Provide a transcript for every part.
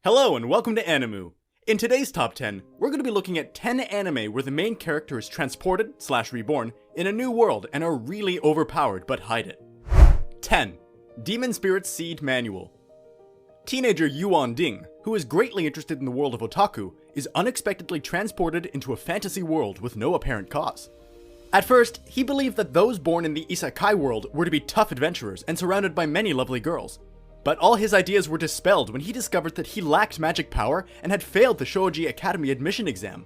Hello and welcome to Animu. In today's top 10, we're going to be looking at 10 anime where the main character is transported/reborn in a new world and are really overpowered but hide it. 10. Demon Spirit Seed Manual. Teenager Yuan Ding, who is greatly interested in the world of otaku, is unexpectedly transported into a fantasy world with no apparent cause. At first, he believed that those born in the Isekai world were to be tough adventurers and surrounded by many lovely girls. But all his ideas were dispelled when he discovered that he lacked magic power and had failed the Shoji Academy admission exam.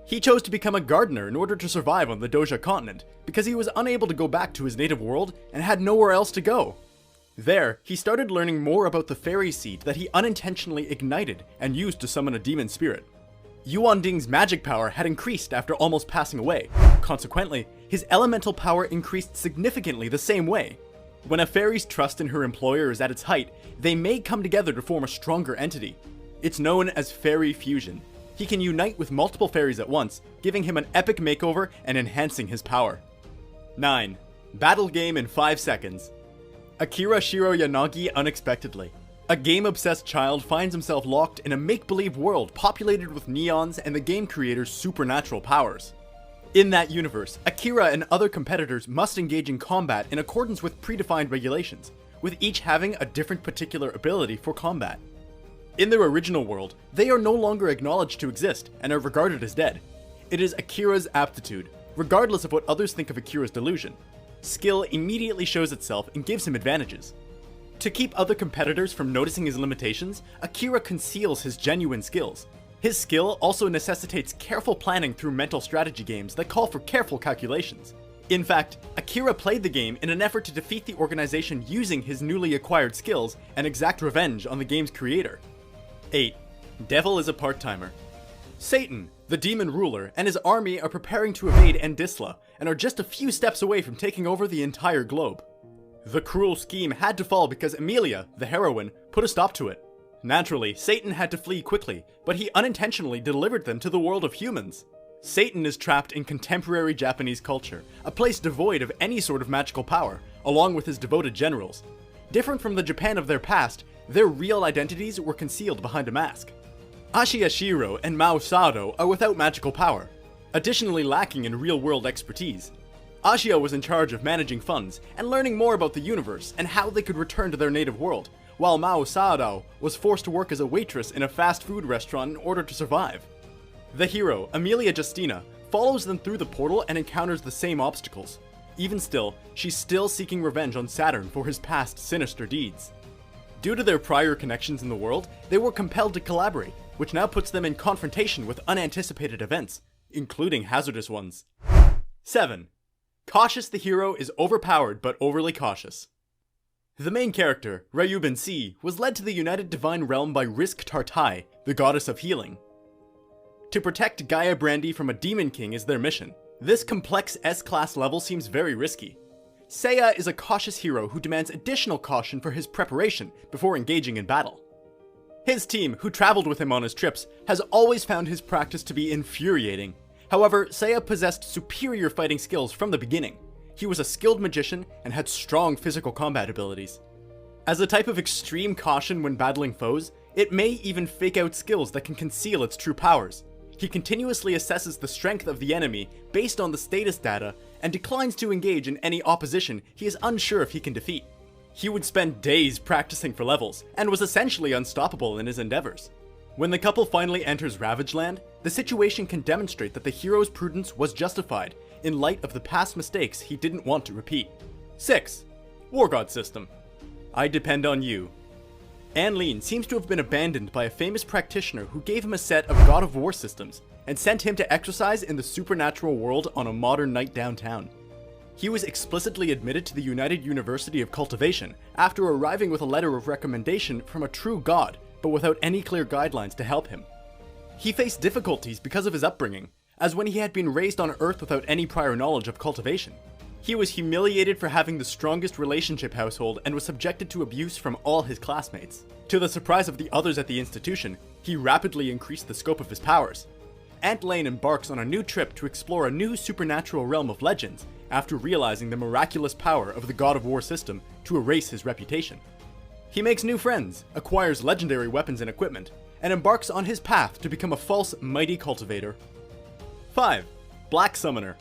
He chose to become a gardener in order to survive on the Doja continent, because he was unable to go back to his native world and had nowhere else to go. There, he started learning more about the fairy seed that he unintentionally ignited and used to summon a demon spirit. Yuan Ding's magic power had increased after almost passing away. Consequently, his elemental power increased significantly the same way. When a fairy's trust in her employer is at its height, they may come together to form a stronger entity. It's known as fairy fusion. He can unite with multiple fairies at once, giving him an epic makeover and enhancing his power. 9. Battle game in 5 seconds. Akira Shiro Yanagi unexpectedly. A game-obsessed child finds himself locked in a make-believe world populated with neons and the game creator's supernatural powers. In that universe, Akira and other competitors must engage in combat in accordance with predefined regulations, with each having a different particular ability for combat. In their original world, they are no longer acknowledged to exist and are regarded as dead. It is Akira's aptitude, regardless of what others think of Akira's delusion. Skill immediately shows itself and gives him advantages. To keep other competitors from noticing his limitations, Akira conceals his genuine skills. His skill also necessitates careful planning through mental strategy games that call for careful calculations. In fact, Akira played the game in an effort to defeat the organization using his newly acquired skills and exact revenge on the game's creator. 8. Devil is a part-timer. Satan, the demon ruler, and his army are preparing to evade Endisla and are just a few steps away from taking over the entire globe. The cruel scheme had to fall because Emilia, the heroine, put a stop to it. Naturally, Satan had to flee quickly, but he unintentionally delivered them to the world of humans. Satan is trapped in contemporary Japanese culture, a place devoid of any sort of magical power, along with his devoted generals. Different from the Japan of their past, their real identities were concealed behind a mask. Ashiya Shiro and Mao Sado are without magical power, additionally lacking in real-world expertise. Ashiya was in charge of managing funds and learning more about the universe and how they could return to their native world, while Mao Sado was forced to work as a waitress in a fast food restaurant in order to survive. The hero, Emilia Justina, follows them through the portal and encounters the same obstacles. Even still, she's still seeking revenge on Saturn for his past sinister deeds. Due to their prior connections in the world, they were compelled to collaborate, which now puts them in confrontation with unanticipated events, including hazardous ones. 7. Cautious the hero is overpowered but overly cautious. The main character, Ryuben C, was led to the United Divine Realm by Risk Tartai, the goddess of healing. To protect Gaia Brandy from a Demon King is their mission. This complex S-class level seems very risky. Seiya is a cautious hero who demands additional caution for his preparation before engaging in battle. His team, who traveled with him on his trips, has always found his practice to be infuriating. However, Seiya possessed superior fighting skills from the beginning. He was a skilled magician and had strong physical combat abilities. As a type of extreme caution when battling foes, it may even fake out skills that can conceal its true powers. He continuously assesses the strength of the enemy based on the status data and declines to engage in any opposition he is unsure if he can defeat. He would spend days practicing for levels and was essentially unstoppable in his endeavors. When the couple finally enters Ravage Land, the situation can demonstrate that the hero's prudence was justified in light of the past mistakes he didn't want to repeat. 6. War God System. I depend on you. Anlin seems to have been abandoned by a famous practitioner who gave him a set of God of War systems and sent him to exercise in the supernatural world on a modern night downtown. He was explicitly admitted to the United University of Cultivation after arriving with a letter of recommendation from a true god, but without any clear guidelines to help him. He faced difficulties because of his upbringing, as when he had been raised on Earth without any prior knowledge of cultivation. He was humiliated for having the strongest relationship household and was subjected to abuse from all his classmates. To the surprise of the others at the institution, he rapidly increased the scope of his powers. Aunt Lane embarks on a new trip to explore a new supernatural realm of legends after realizing the miraculous power of the God of War system to erase his reputation. He makes new friends, acquires legendary weapons and equipment, and embarks on his path to become a false mighty cultivator. 5. Black Summoner.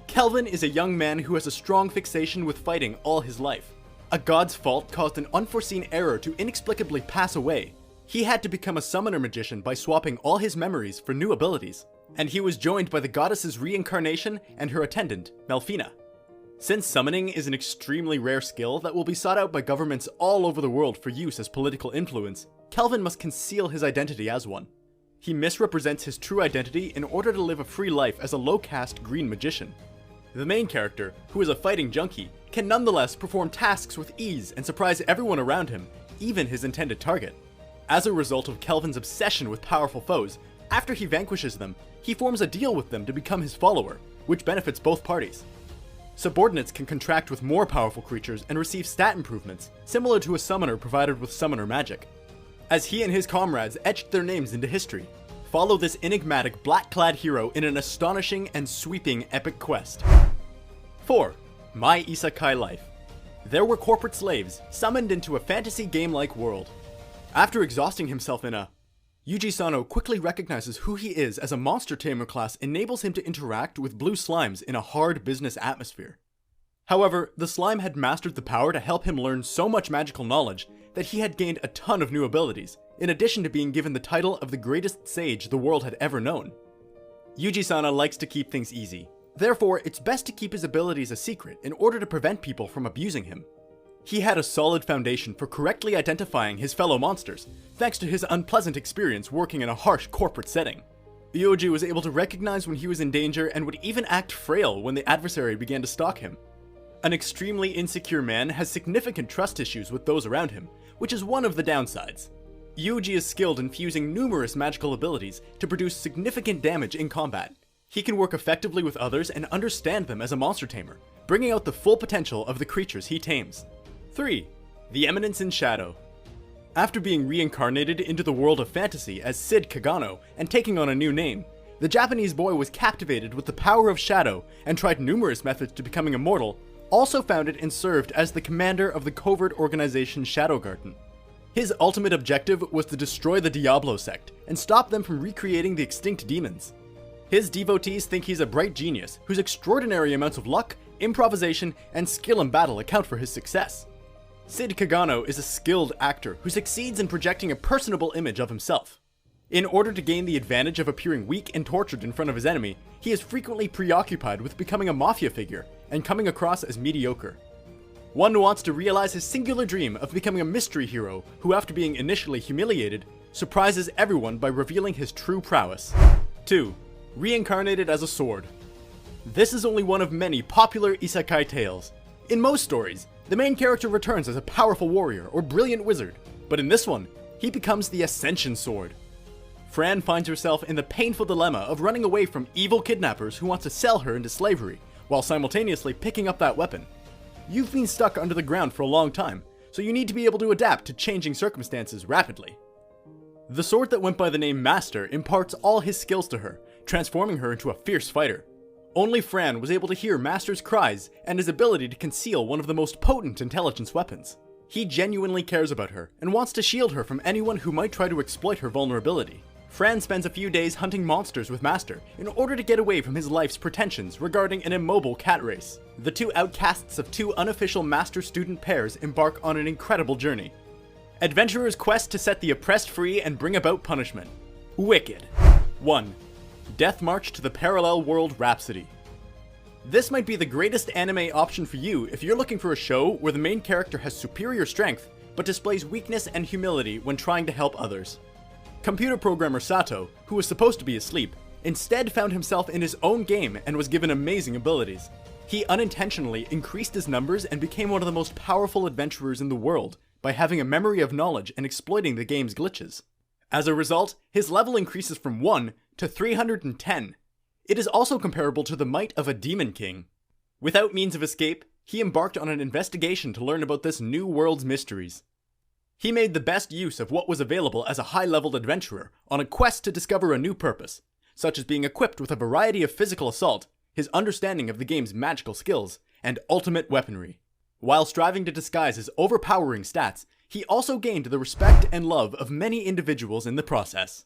Kelvin is a young man who has a strong fixation with fighting all his life. A god's fault caused an unforeseen error to inexplicably pass away. He had to become a summoner magician by swapping all his memories for new abilities, and he was joined by the goddess's reincarnation and her attendant, Melfina. Since summoning is an extremely rare skill that will be sought out by governments all over the world for use as political influence, Kelvin must conceal his identity as one. He misrepresents his true identity in order to live a free life as a low-caste green magician. The main character, who is a fighting junkie, can nonetheless perform tasks with ease and surprise everyone around him, even his intended target. As a result of Kelvin's obsession with powerful foes, after he vanquishes them, he forms a deal with them to become his follower, which benefits both parties. Subordinates can contract with more powerful creatures and receive stat improvements, similar to a summoner provided with summoner magic. As he and his comrades etched their names into history, follow this enigmatic black-clad hero in an astonishing and sweeping epic quest. 4. My Isekai Life. There were corporate slaves summoned into a fantasy game-like world. After exhausting himself in Yuji Sano quickly recognizes who he is as a monster tamer class enables him to interact with blue slimes in a hard business atmosphere. However, the slime had mastered the power to help him learn so much magical knowledge that he had gained a ton of new abilities, in addition to being given the title of the greatest sage the world had ever known. Yuji-sana likes to keep things easy. Therefore, it's best to keep his abilities a secret in order to prevent people from abusing him. He had a solid foundation for correctly identifying his fellow monsters, thanks to his unpleasant experience working in a harsh corporate setting. Yuji was able to recognize when he was in danger and would even act frail when the adversary began to stalk him. An extremely insecure man has significant trust issues with those around him, which is one of the downsides. Yuji is skilled in fusing numerous magical abilities to produce significant damage in combat. He can work effectively with others and understand them as a monster tamer, bringing out the full potential of the creatures he tames. 3. The Eminence in Shadow. After being reincarnated into the world of fantasy as Sid Kagano and taking on a new name, the Japanese boy was captivated with the power of shadow and tried numerous methods to becoming immortal, also founded and served as the commander of the covert organization Shadow Garden. His ultimate objective was to destroy the Diablo sect and stop them from recreating the extinct demons. His devotees think he's a bright genius whose extraordinary amounts of luck, improvisation, and skill in battle account for his success. Sid Kagano is a skilled actor who succeeds in projecting a personable image of himself. In order to gain the advantage of appearing weak and tortured in front of his enemy, he is frequently preoccupied with becoming a mafia figure and coming across as mediocre. One wants to realize his singular dream of becoming a mystery hero who, after being initially humiliated, surprises everyone by revealing his true prowess. 2. Reincarnated as a sword. This is only one of many popular isekai tales. In most stories, the main character returns as a powerful warrior or brilliant wizard, but in this one, he becomes the Ascension Sword. Fran finds herself in the painful dilemma of running away from evil kidnappers who want to sell her into slavery, while simultaneously picking up that weapon. You've been stuck under the ground for a long time, so you need to be able to adapt to changing circumstances rapidly. The sword that went by the name Master imparts all his skills to her, transforming her into a fierce fighter. Only Fran was able to hear Master's cries and his ability to conceal one of the most potent intelligence weapons. He genuinely cares about her and wants to shield her from anyone who might try to exploit her vulnerability. Fran spends a few days hunting monsters with Master in order to get away from his life's pretensions regarding an immobile cat race. The two outcasts of two unofficial master-student pairs embark on an incredible journey. Adventurers quest to set the oppressed free and bring about punishment. Wicked. 1. Death March to the Parallel World Rhapsody. This might be the greatest anime option for you if you're looking for a show where the main character has superior strength but displays weakness and humility when trying to help others. Computer programmer Sato, who was supposed to be asleep, instead found himself in his own game and was given amazing abilities. He unintentionally increased his numbers and became one of the most powerful adventurers in the world by having a memory of knowledge and exploiting the game's glitches. As a result, his level increases from 1 to 310. It is also comparable to the might of a demon king. Without means of escape, he embarked on an investigation to learn about this new world's mysteries. He made the best use of what was available as a high-leveled adventurer on a quest to discover a new purpose, such as being equipped with a variety of physical assault, his understanding of the game's magical skills, and ultimate weaponry. While striving to disguise his overpowering stats, he also gained the respect and love of many individuals in the process.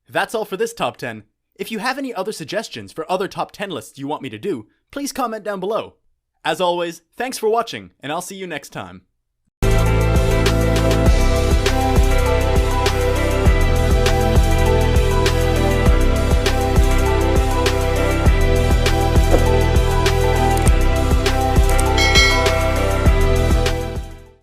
That's all for this top 10. If you have any other suggestions for other top 10 lists you want me to do, please comment down below. As always, thanks for watching, and I'll see you next time.